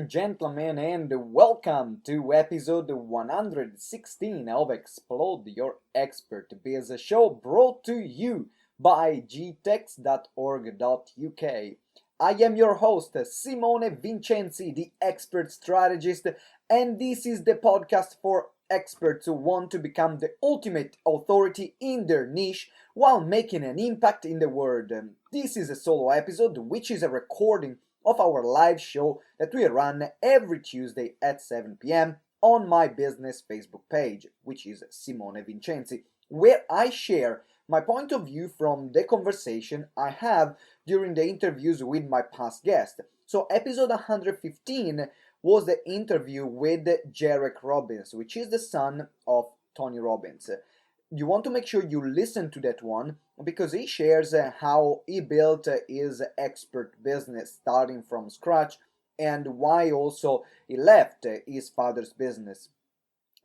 and gentlemen, and welcome to episode 116 of Explode Your Expert Biz, a show brought to you by gtex.org.uk. I am your host, Simone Vincenzi, the Expert Strategist, and this is the podcast for experts who want to become the ultimate authority in their niche while making an impact in the world. This is a solo episode, which is a recording of our live show that we run every Tuesday at 7 p.m. on my business Facebook page, which is Simone Vincenzi, where I share my point of view from the conversation I have during the interviews with my past guests. So episode 115 was the interview with Jarek Robbins, which is the son of Tony Robbins. You want to make sure you listen to that one because he shares how he built his expert business starting from scratch and why also he left his father's business.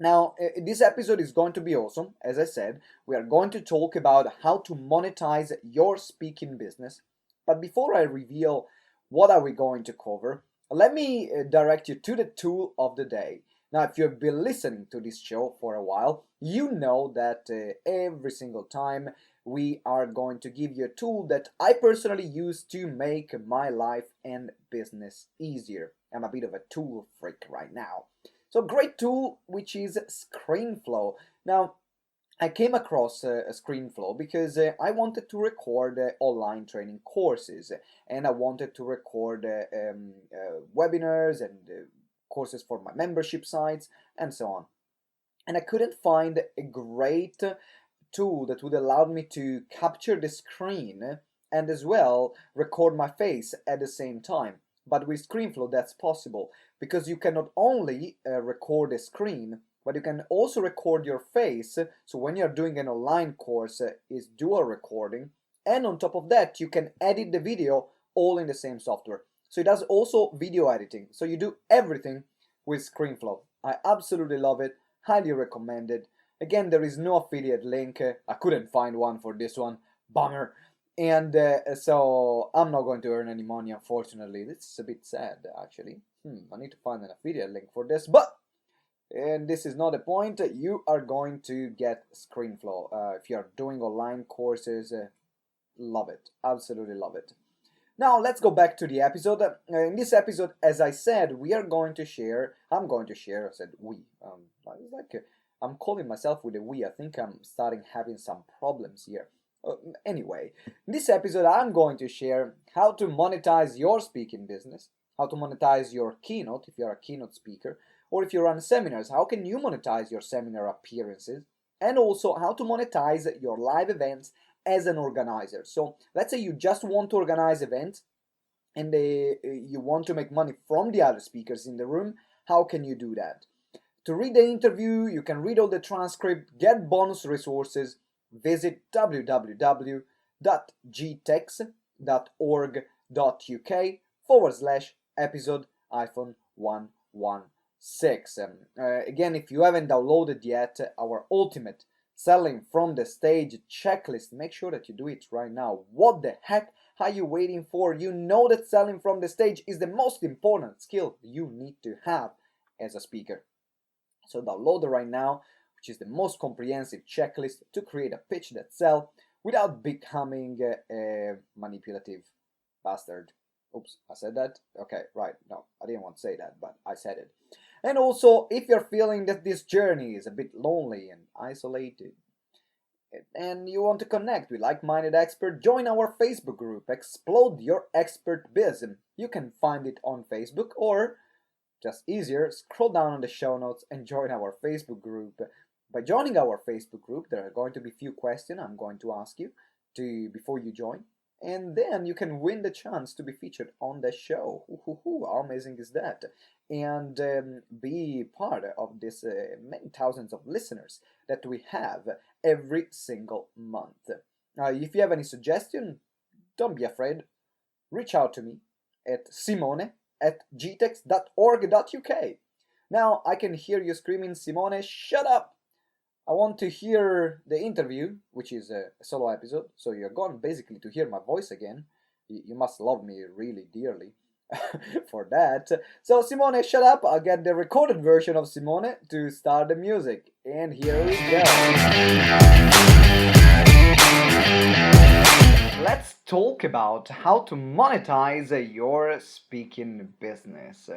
Now, this episode is going to be awesome. As I said, we are going to talk about how to monetize your speaking business. But before I reveal what are we going to cover, let me direct you to the tool of the day. Now, if you've been listening to this show for a while, you know that every single time we are going to give you a tool that I personally use to make my life and business easier. I'm a bit of a tool freak right now. So, great tool, which is ScreenFlow. Now, I came across ScreenFlow because I wanted to record online training courses, and I wanted to record webinars and courses for my membership sites and so on. And I couldn't find a great tool that would allow me to capture the screen and as well record my face at the same time. But with ScreenFlow that's possible because you can not only record a screen, but you can also record your face. So when you're doing an online course, it's dual recording. And on top of that, you can edit the video all in the same software. So it does also video editing. So you do everything with ScreenFlow. I absolutely love it. Highly recommend it. Again, there is no affiliate link. I couldn't find one for this one. Bummer. And so I'm not going to earn any money, unfortunately. This is a bit sad, actually. I need to find an affiliate link for this. But and this is not the point. You are going to get ScreenFlow. If you are doing online courses, love it. Absolutely love it. Now, let's go back to the episode. In this episode, as I said, I'm going to share, I said we. I'm calling myself with a we. I think I'm starting having some problems here. Anyway, in this episode, I'm going to share how to monetize your speaking business, how to monetize your keynote if you're a keynote speaker, or if you run seminars, how can you monetize your seminar appearances, and also how to monetize your live events as an organizer. So let's say you just want to organize events and you want to make money from the other speakers in the room. How can you do that? To read the interview, you can read all the transcript, get bonus resources, visit www.gtex.org.uk/episode-116. Again, if you haven't downloaded yet our ultimate Selling from the Stage checklist, make sure that you do it right now. What the heck are you waiting for? You know that selling from the stage is the most important skill you need to have as a speaker. So download it right now, which is the most comprehensive checklist to create a pitch that sells without becoming a manipulative bastard. Oops, I said that? Okay, right. No, I didn't want to say that, but I said it. And also, if you're feeling that this journey is a bit lonely and isolated, and you want to connect with like-minded experts, join our Facebook group, Explode Your Expert Biz. You can find it on Facebook, or just easier, scroll down on the show notes and join our Facebook group. By joining our Facebook group, there are going to be a few questions I'm going to ask you before you join. And then you can win the chance to be featured on the show. How amazing is that? And be part of this many thousands of listeners that we have every single month. If you have any suggestion, don't be afraid. Reach out to me at simone@gtex.org.uk. Now I can hear you screaming, Simone, shut up! I want to hear the interview, which is a solo episode, so you're going basically to hear my voice again. You must love me really dearly. for that. So Simone, shut up. I'll get the recorded version of Simone to start the music. And here we go. Let's talk about how to monetize your speaking business.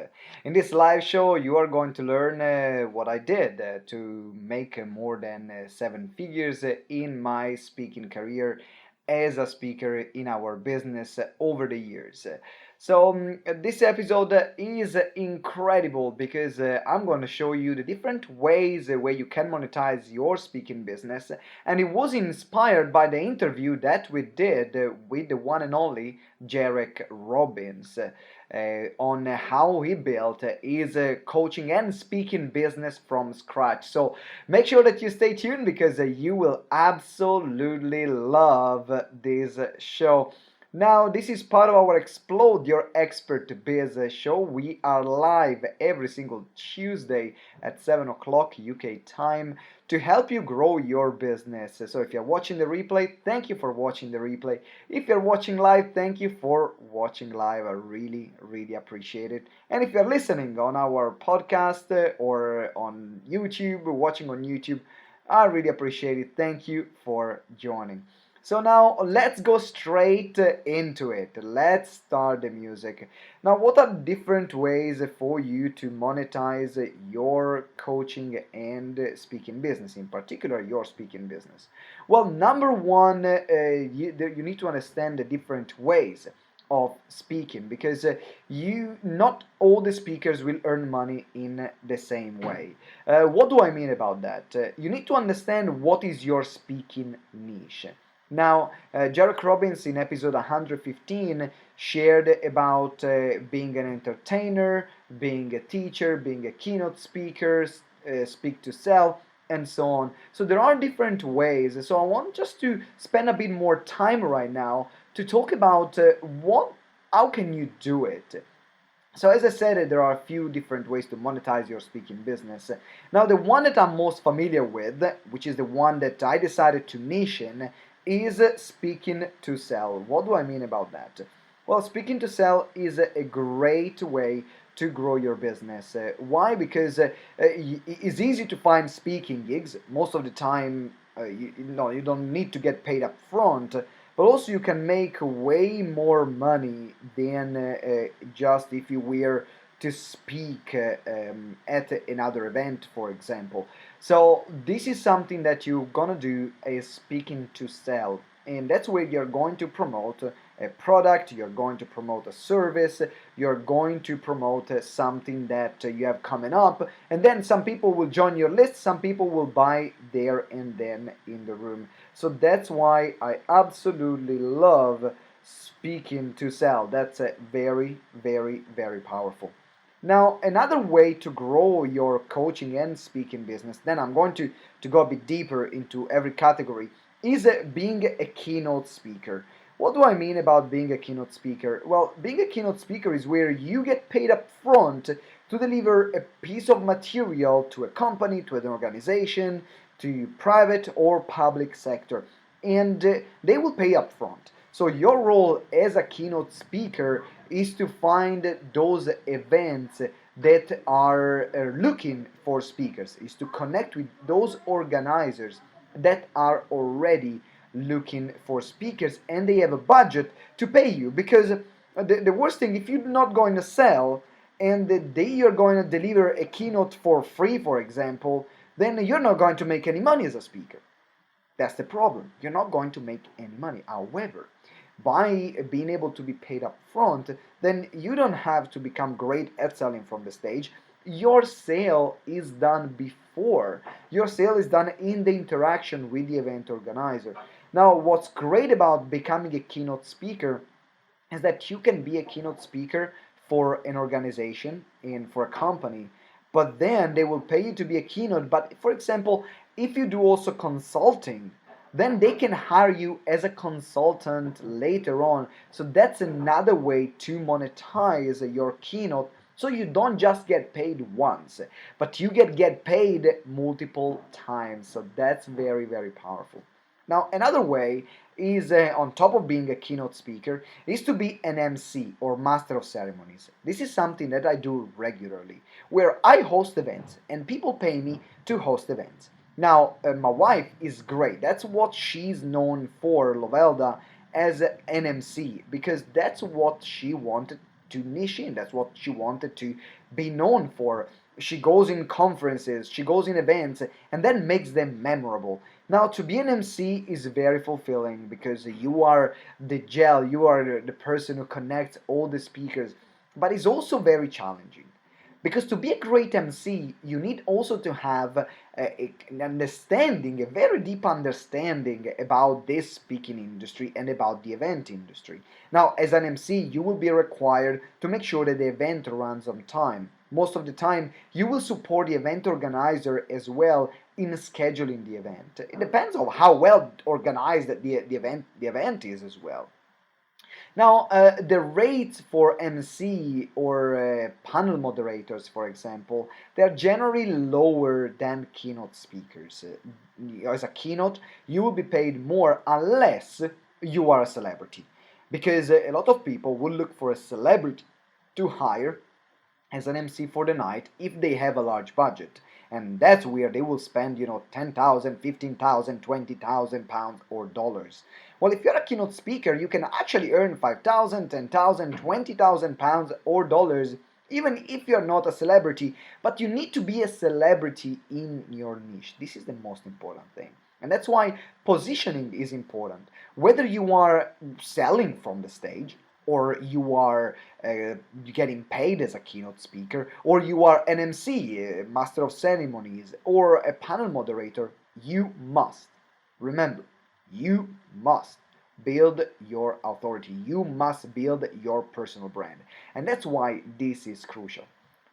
In this live show, you are going to learn what I did to make more than 7 figures in my speaking career as a speaker in our business over the years. So this episode is incredible because I'm going to show you the different ways where you can monetize your speaking business, and it was inspired by the interview that we did with the one and only Jarek Robbins on how he built his coaching and speaking business from scratch. So make sure that you stay tuned because you will absolutely love this show. Now, this is part of our Explode Your Expert Biz show. We are live every single Tuesday at 7 o'clock UK time to help you grow your business. So if you're watching the replay, thank you for watching the replay. If you're watching live, thank you for watching live. I really, really appreciate it. And if you're listening on our podcast or on YouTube, watching on YouTube, I really appreciate it. Thank you for joining. So now let's go straight into it. Let's start the music. Now, what are different ways for you to monetize your coaching and speaking business, in particular your speaking business? Well, number one, you need to understand the different ways of speaking because you not all the speakers will earn money in the same way. What do I mean about that? You need to understand what is your speaking niche. Now, Jarek Robbins in episode 115 shared about being an entertainer, being a teacher, being a keynote speaker, speak to sell, and so on. So there are different ways. So I want just to spend a bit more time right now to talk about how can you do it. So as I said, there are a few different ways to monetize your speaking business. Now, the one that I'm most familiar with, which is the one that I decided to niche in, is speaking to sell. What do I mean about that? Well, speaking to sell is a great way to grow your business. Why? Because it's easy to find speaking gigs. Most of the time, you don't need to get paid up front, but also you can make way more money than just if you were to speak at another event, for example. So this is something that you're gonna do is speaking to sell, and that's where you're going to promote a product, you're going to promote a service, you're going to promote something that you have coming up, and then some people will join your list, some people will buy there and then in the room. So that's why I absolutely love speaking to sell. That's very, very, very powerful. Now, another way to grow your coaching and speaking business, then I'm going to go a bit deeper into every category, is being a keynote speaker. What do I mean about being a keynote speaker? Well, being a keynote speaker is where you get paid up front to deliver a piece of material to a company, to an organization, to private or public sector, and they will pay up front. So your role as a keynote speaker is to find those events that are looking for speakers, is to connect with those organizers that are already looking for speakers and they have a budget to pay you. Because the worst thing, if you're not going to sell and the day you're going to deliver a keynote for free, for example, then you're not going to make any money as a speaker. That's the problem. You're not going to make any money. However, by being able to be paid up front, then you don't have to become great at selling from the stage. Your sale is done before. Your sale is done in the interaction with the event organizer. Now, what's great about becoming a keynote speaker is that you can be a keynote speaker for an organization and for a company, but then they will pay you to be a keynote. But for example, if you do also consulting, then they can hire you as a consultant later on. So that's another way to monetize your keynote. So you don't just get paid once, but you get paid multiple times. So that's very, very powerful. Now, another way is, on top of being a keynote speaker, is to be an MC or master of ceremonies. This is something that I do regularly, where I host events and people pay me to host events. Now, my wife is great. That's what she's known for, Lovelda, as an MC, because that's what she wanted to niche in. That's what she wanted to be known for. She goes in conferences, she goes in events, and then makes them memorable. Now, to be an MC is very fulfilling because you are the gel, you are the person who connects all the speakers, but it's also very challenging. Because to be a great MC, you need also to have an understanding, a very deep understanding about this speaking industry and about the event industry. Now, as an MC, you will be required to make sure that the event runs on time. Most of the time, you will support the event organizer as well in scheduling the event. It depends on how well organized the event is as well. Now, the rates for MC or panel moderators, for example, they're generally lower than keynote speakers. As a keynote, you will be paid more unless you are a celebrity, because a lot of people will look for a celebrity to hire as an MC for the night if they have a large budget. And that's where they will spend, 10,000, 15,000, 20,000 pounds or dollars. Well, if you're a keynote speaker, you can actually earn 5,000, 10,000, 20,000 pounds or dollars, even if you're not a celebrity, but you need to be a celebrity in your niche. This is the most important thing. And that's why positioning is important. Whether you are selling from the stage, or you are getting paid as a keynote speaker, or you are an MC, a master of ceremonies, or a panel moderator, you must, remember, you must build your authority. You must build your personal brand. And that's why this is crucial.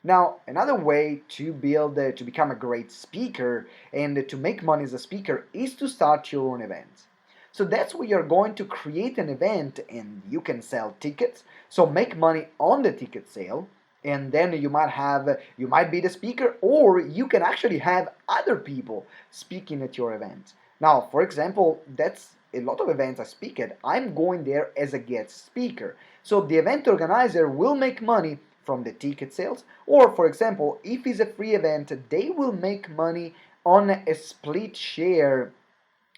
Now, another way to to become a great speaker and to make money as a speaker is to start your own events. So that's where you're going to create an event and you can sell tickets. So make money on the ticket sale, and then you might be the speaker, or you can actually have other people speaking at your event. Now, for example, that's a lot of events I speak at. I'm going there as a guest speaker. So the event organizer will make money from the ticket sales, or for example, if it's a free event, they will make money on a split share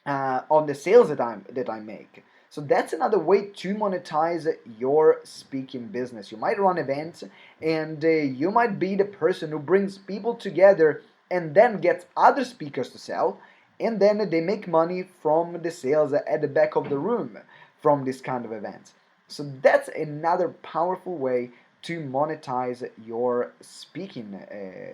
on the sales that I make. So that's another way to monetize your speaking business. You might run events, and you might be the person who brings people together and then gets other speakers to sell, and then they make money from the sales at the back of the room from this kind of events. So that's another powerful way to monetize your speaking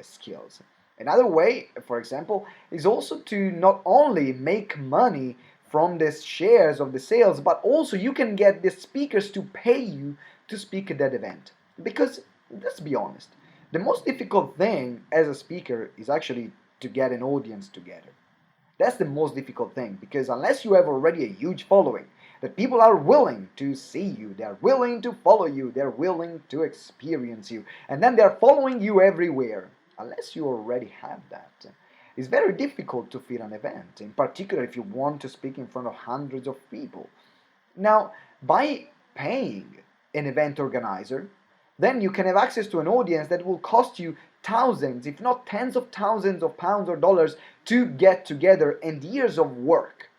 skills. Another way, for example, is also to not only make money from the shares of the sales, but also you can get the speakers to pay you to speak at that event. Because, let's be honest, the most difficult thing as a speaker is actually to get an audience together. That's the most difficult thing, because unless you have already a huge following, that people are willing to see you, they're willing to follow you, they're willing to experience you, and then they're following you everywhere. Unless you already have that, it's very difficult to fill an event, in particular if you want to speak in front of hundreds of people. Now, by paying an event organizer, then you can have access to an audience that will cost you thousands, if not tens of thousands of pounds or dollars to get together, and years of work.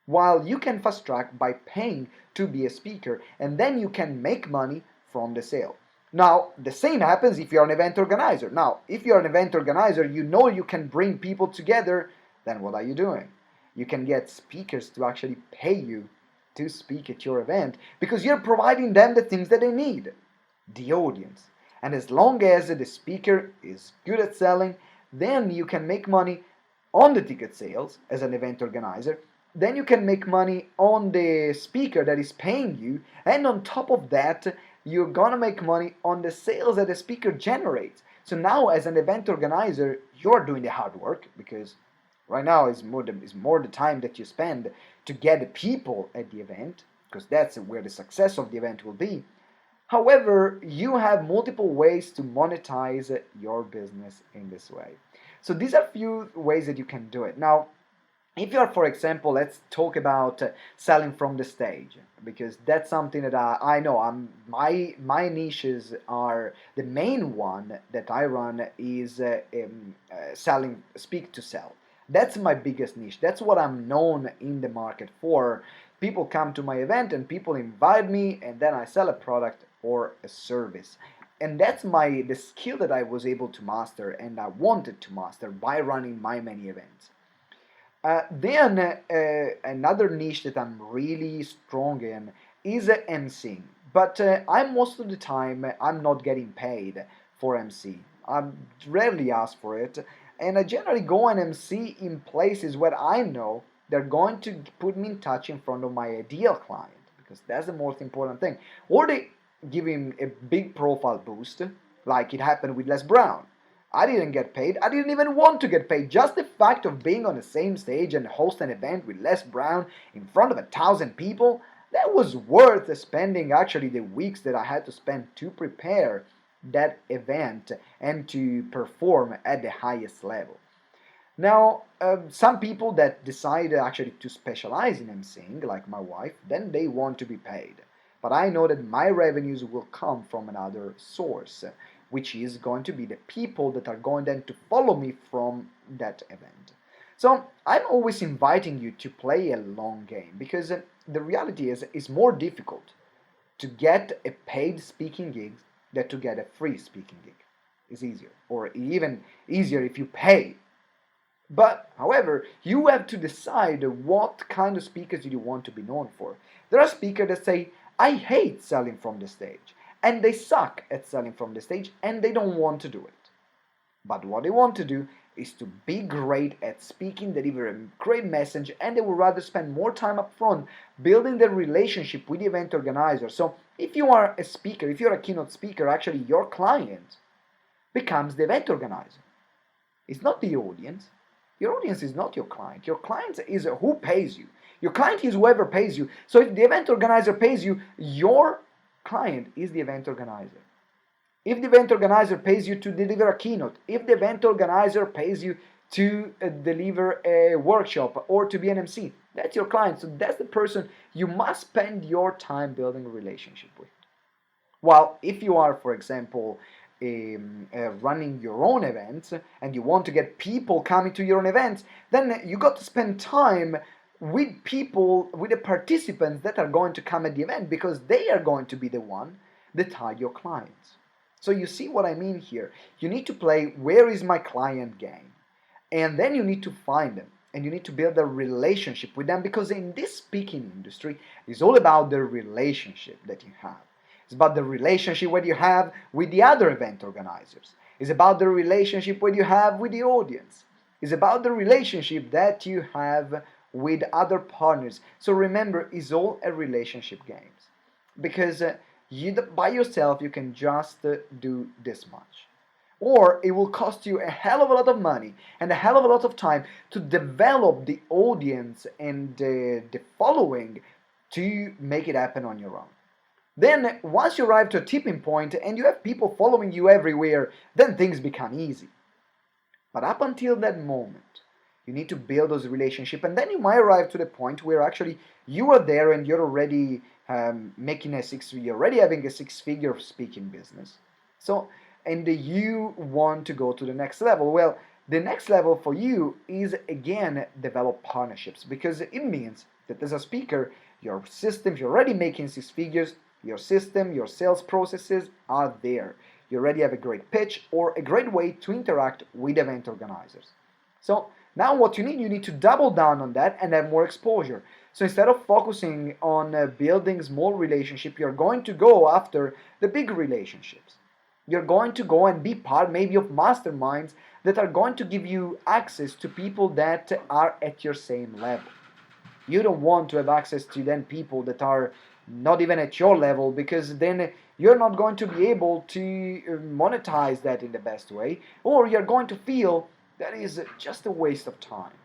While you can fast track by paying to be a speaker, and then you can make money from the sale. Now, the same happens if you're an event organizer. Now, if you're an event organizer, you know you can bring people together, then what are you doing? You can get speakers to actually pay you to speak at your event, because you're providing them the things that they need, the audience. And as long as the speaker is good at selling, then you can make money on the ticket sales as an event organizer. Then you can make money on the speaker that is paying you, and on top of that, you're gonna make money on the sales that the speaker generates. So now, as an event organizer, you're doing the hard work, because right now is more the time that you spend to get the people at the event, because that's where the success of the event will be. However, you have multiple ways to monetize your business in this way. So these are few ways that you can do it. Now, if you're, for example, let's talk about selling from the stage, because that's something that I know. My niches are, the main one that I run is selling, speak to sell. That's my biggest niche. That's what I'm known in the market for. People come to my event and people invite me, and then I sell a product or a service. And that's the skill that I was able to master and I wanted to master by running my many events. Then another niche that I'm really strong in is emceeing. But I'm most of the time I'm not getting paid for MC. I rarely ask for it, and I generally go and MC in places where I know they're going to put me in touch in front of my ideal client, because that's the most important thing. Or they give him a big profile boost, like it happened with Les Brown. I didn't get paid. I didn't even want to get paid. Just the fact of being on the same stage and host an event with Les Brown in front of 1,000 people, that was worth spending actually the weeks that I had to spend to prepare that event and to perform at the highest level. Now, some people that decide actually to specialize in emceeing, like my wife, then they want to be paid. But I know that my revenues will come from another source, which is going to be the people that are going then to follow me from that event. So I'm always inviting you to play a long game, because the reality is it's more difficult to get a paid speaking gig than to get a free speaking gig. It's easier, or even easier if you pay. But, however, you have to decide what kind of speakers you want to be known for. There are speakers that say, I hate selling from the stage, and they suck at selling from the stage, and they don't want to do it. But what they want to do is to be great at speaking, deliver a great message, and they would rather spend more time up front building the relationship with the event organizer. So if you are a speaker, if you're a keynote speaker, actually your client becomes the event organizer. It's not the audience. Your audience is not your client. Your client is who pays you. Your client is whoever pays you. So if the event organizer pays you, your client is the event organizer. If the event organizer pays you to deliver a keynote, if the event organizer pays you to deliver a workshop or to be an MC, that's your client. So that's the person you must spend your time building a relationship with. While if you are, for example, running your own events and you want to get people coming to your own events, then you got to spend time with people, with the participants that are going to come at the event, because they are going to be the one that are your clients. So you see what I mean here. You need to play where is my client game, and then you need to find them and you need to build a relationship with them, because in this speaking industry it's all about the relationship that you have. It's about the relationship that you have with the other event organizers. It's about the relationship that you have with the audience. It's about the relationship that you have with other partners. So remember, it's all a relationship game. Because you by yourself you can just do this much. Or it will cost you a hell of a lot of money and a hell of a lot of time to develop the audience and the following to make it happen on your own. Then, once you arrive to a tipping point and you have people following you everywhere, then things become easy. But up until that moment, you need to build those relationships, and then you might arrive to the point where actually you are there and you're already you're already having a six-figure speaking business. So, and you want to go to the next level. Well, the next level for you is again develop partnerships, because it means that as a speaker, your systems, you're already making six figures. Your system, your sales processes are there. You already have a great pitch or a great way to interact with event organizers. So now what you need to double down on that and have more exposure. So instead of focusing on building small relationships, you're going to go after the big relationships. You're going to go and be part maybe of masterminds that are going to give you access to people that are at your same level. You don't want to have access to then people that are not even at your level, because then you're not going to be able to monetize that in the best way, or you're going to feel that is just a waste of time.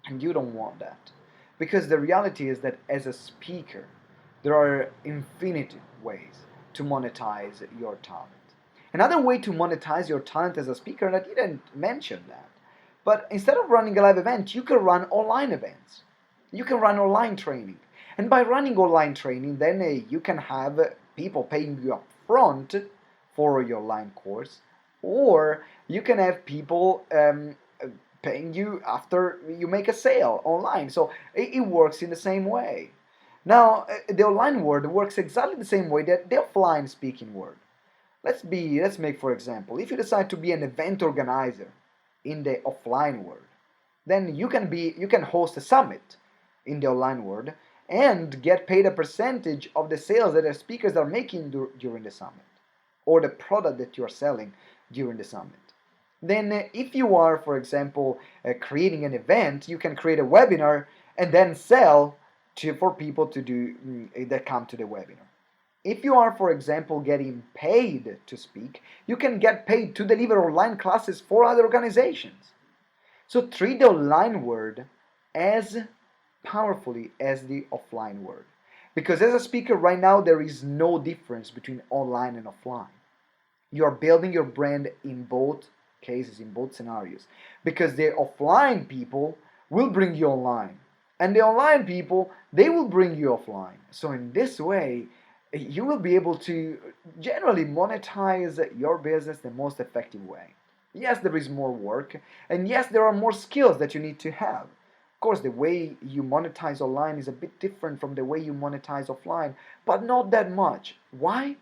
And you don't want that. Because the reality is that as a speaker, there are infinite ways to monetize your talent. Another way to monetize your talent as a speaker, and I didn't mention that, But instead of running a live event, you can run online events. You can run online training. And by running online training, then you can have people paying you up front for your online course, or you can have people paying you after you make a sale online. So it works in the same way. Now, the online world works exactly the same way that the offline speaking world. Let's make, for example, if you decide to be an event organizer in the offline world, then you can host a summit in the online world and get paid a percentage of the sales that the speakers are making during the summit, or the product that you are selling during the summit. Then if you are, for example, creating an event, you can create a webinar and then sell for people that come to the webinar. If you are, for example, getting paid to speak, you can get paid to deliver online classes for other organizations. So treat the online world as powerfully as the offline world. Because as a speaker right now, there is no difference between online and offline. You are building your brand in both cases, in both scenarios. Because the offline people will bring you online. And the online people, they will bring you offline. So in this way, you will be able to generally monetize your business the most effective way. Yes, there is more work, and yes, there are more skills that you need to have. Of course, the way you monetize online is a bit different from the way you monetize offline, but not that much. Why?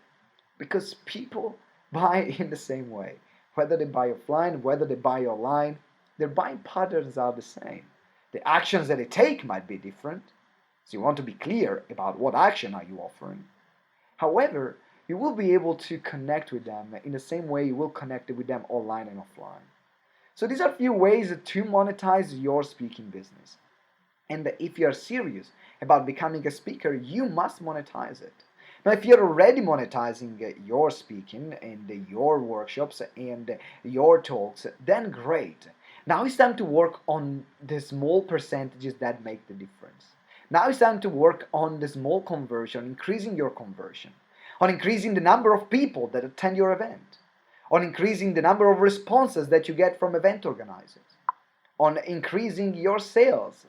Because people buy in the same way. Whether they buy offline, whether they buy online, their buying patterns are the same. The actions that they take might be different, so you want to be clear about what action are you offering. However, you will be able to connect with them in the same way you will connect with them online and offline. So these are a few ways to monetize your speaking business. And if you are serious about becoming a speaker, you must monetize it. Now, if you're already monetizing your speaking and your workshops and your talks, then great. Now it's time to work on the small percentages that make the difference. Now it's time to work on the small conversion, increasing your conversion, on increasing the number of people that attend your event, on increasing the number of responses that you get from event organizers, on increasing your sales,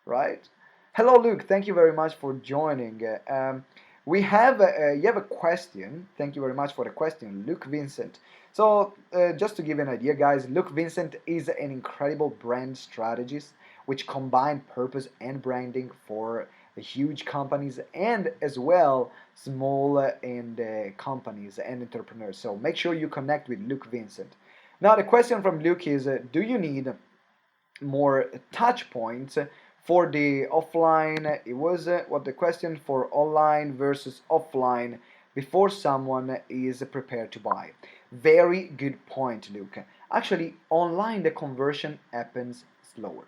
right? Hello, Luke. Thank you very much for joining. You have a question. Thank you very much for the question, Luke Vincent. So just to give you an idea, guys, Luke Vincent is an incredible brand strategist which combine purpose and branding for huge companies and as well small companies and entrepreneurs. So make sure you connect with Luke Vincent. Now the question from Luke is, do you need more touch points for the offline? It was what the question for online versus offline before someone is prepared to buy. Very good point, Luke. Actually, online the conversion happens slowly.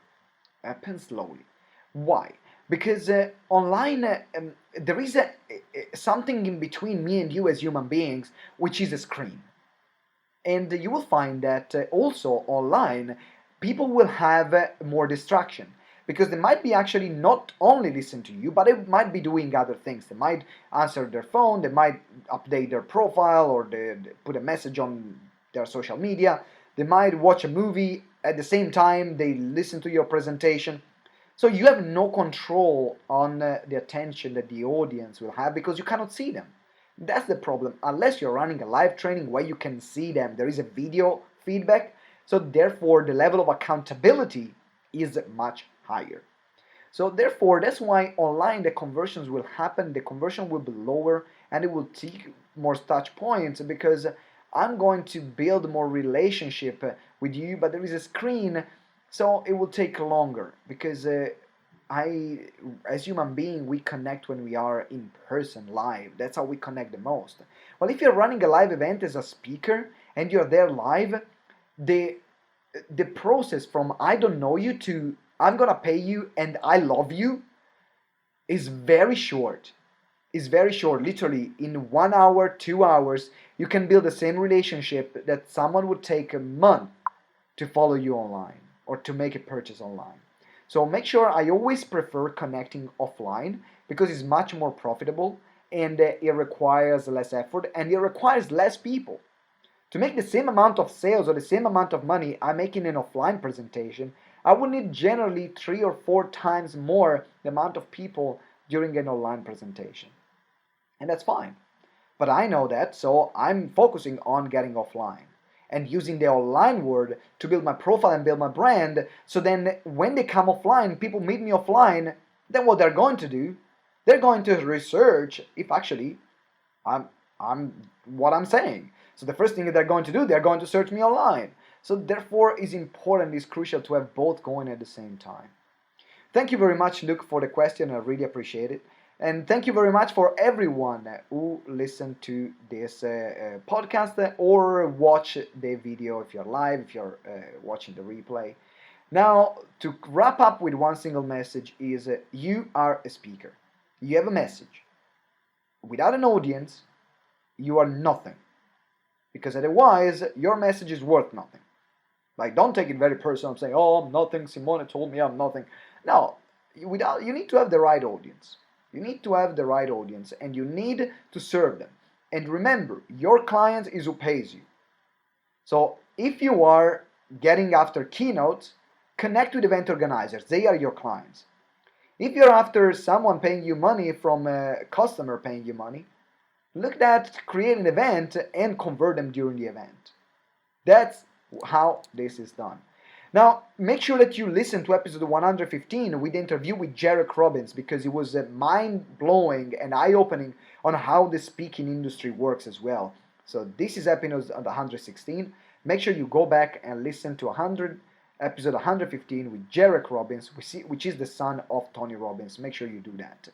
Why? Because online there is something in between me and you as human beings, which is a screen. And you will find that also online people will have more distraction, because they might be actually not only listen to you, but they might be doing other things. They might answer their phone, they might update their profile, or they put a message on their social media. They might watch a movie at the same time they listen to your presentation. So you have no control on the attention that the audience will have, because you cannot see them. That's the problem. Unless you're running a live training where you can see them, there is a video feedback. So therefore, the level of accountability is much higher. So therefore, that's why online the conversions will happen. The conversion will be lower, and it will take more touch points, because I'm going to build more relationship with you, but there is a screen, so it will take longer, because as human being, we connect when we are in person, live. That's how we connect the most. Well, if you're running a live event as a speaker and you're there live, the process from I don't know you to I'm gonna pay you and I love you is very short. Is very short. Literally, in 1 hour, 2 hours, you can build the same relationship that someone would take a month to follow you online or to make a purchase online. So make sure, I always prefer connecting offline, because it's much more profitable, and it requires less effort, and it requires less people. To make the same amount of sales or the same amount of money I'm making in an offline presentation, I would need generally 3 or 4 times more the amount of people during an online presentation. And that's fine. But I know that, so I'm focusing on getting offline and using the online word to build my profile and build my brand. So then when they come offline, people meet me offline, then what they're going to do, they're going to research if actually I'm what I'm saying. So the first thing that they're going to do, they're going to search me online. So therefore, it's important, it's crucial to have both going at the same time. Thank you very much, Luke, for the question. I really appreciate it. And thank you very much for everyone who listened to this podcast or watch the video if you're live, if you're watching the replay. Now, to wrap up with one single message is you are a speaker. You have a message. Without an audience, you are nothing. Because otherwise, your message is worth nothing. Like, don't take it very personal. I'm saying, oh, I'm nothing. Simone told me I'm nothing. No, you need to have the right audience. You need to have the right audience, and you need to serve them. And remember, your client is who pays you. So if you are getting after keynotes, connect with event organizers. They are your clients. If you're after someone paying you money from a customer paying you money, look at create an event and convert them during the event. That's how this is done. Now, make sure that you listen to episode 115 with the interview with Jarek Robbins, because it was mind-blowing and eye-opening on how the speaking industry works as well. So this is episode 116. Make sure you go back and listen to episode 115 with Jarek Robbins, which is the son of Tony Robbins. Make sure you do that.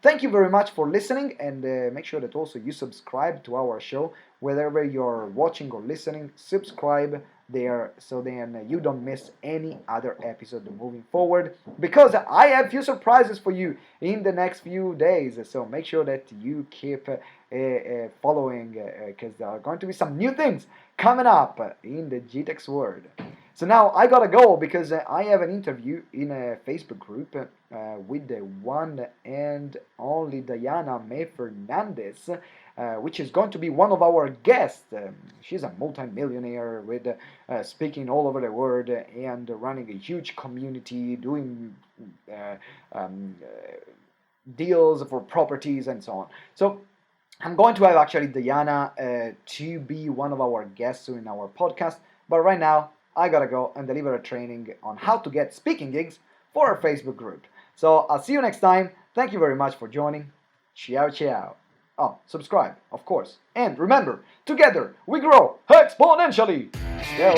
Thank you very much for listening, and make sure that also you subscribe to our show. Wherever you're watching or listening, subscribe there so then you don't miss any other episode moving forward, because I have few surprises for you in the next few days. So make sure that you keep following, because there are going to be some new things coming up in the GTEx world. So now I gotta go, because I have an interview in a Facebook group with the one and only Diana May Fernandez, which is going to be one of our guests. She's a multi-millionaire with speaking all over the world and running a huge community, doing deals for properties and so on. So I'm going to have actually Diana to be one of our guests in our podcast, but right now I gotta go and deliver a training on how to get speaking gigs for our Facebook group. So I'll see you next time. Thank you very much for joining. Ciao, ciao. Oh, subscribe, of course. And remember, together we grow exponentially. Ciao.